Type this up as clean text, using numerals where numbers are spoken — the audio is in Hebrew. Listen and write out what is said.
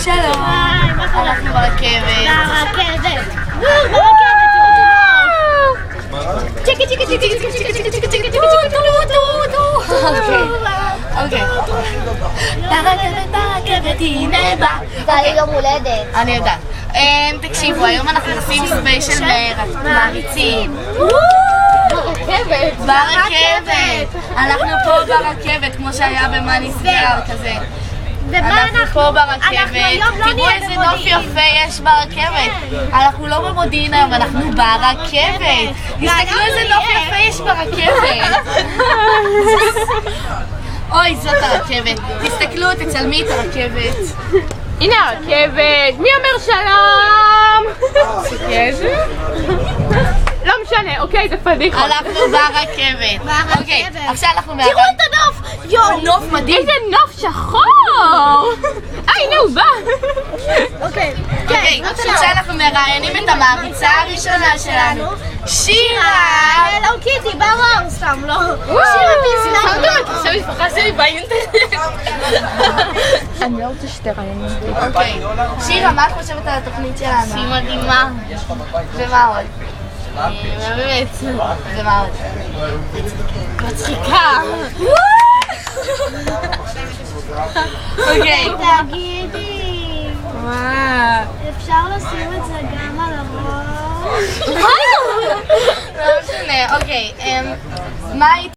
שלום, אנחנו ברכבת. צ'יקי צ'יקי צ'יקי צ'יקי צ'יקי צ'יקי צ'יקי צ'יקי אוקיי. ברכבת הנה בא. זה יום הולדת. אני יודעת. תקשיבו, היום אנחנו עושים ספיישל מעריצים. ברכבת! אנחנו פה ברכבת, כמו שהיה במאניסגר כזה. אנחנו פה ברכבת. תראו איזה נוף יפה יש ברכבת. אנחנו לא במודיעין היום, אנחנו ברכבת. תסתכלו איזה נוף יפה יש ברכבת. אוי, זאת הרכבת. תסתכלו, תצלמי את הרכבת. הנה הרכבת. מי אומר שלום? לא משנה, אוקיי, זה פדיחות. אנחנו ברכבת. אוקיי, עכשיו אנחנו תראו את הנוף! יואו, נוף מדהים. איזה נוף שחור! הנה הוא בא! אוקיי, עכשיו אנחנו מראיינים את המעריצה הראשונה שלנו, שירה! הלו קיטי, ברור, סתם לא. שירה פיסלאם. עכשיו משפחה שלי באינטרנט. אני לא רוצה שתראיינו אותי. אוקיי, שירה, מה את חושבת על התוכנית שלנו? היא מדהימה. ומה עוד? באמת. ומה עוד? מצחיקה. אוקיי. תגידי, מה? אפשר לשים את זה גם על הראש? לא משנה, אוקיי. מה היית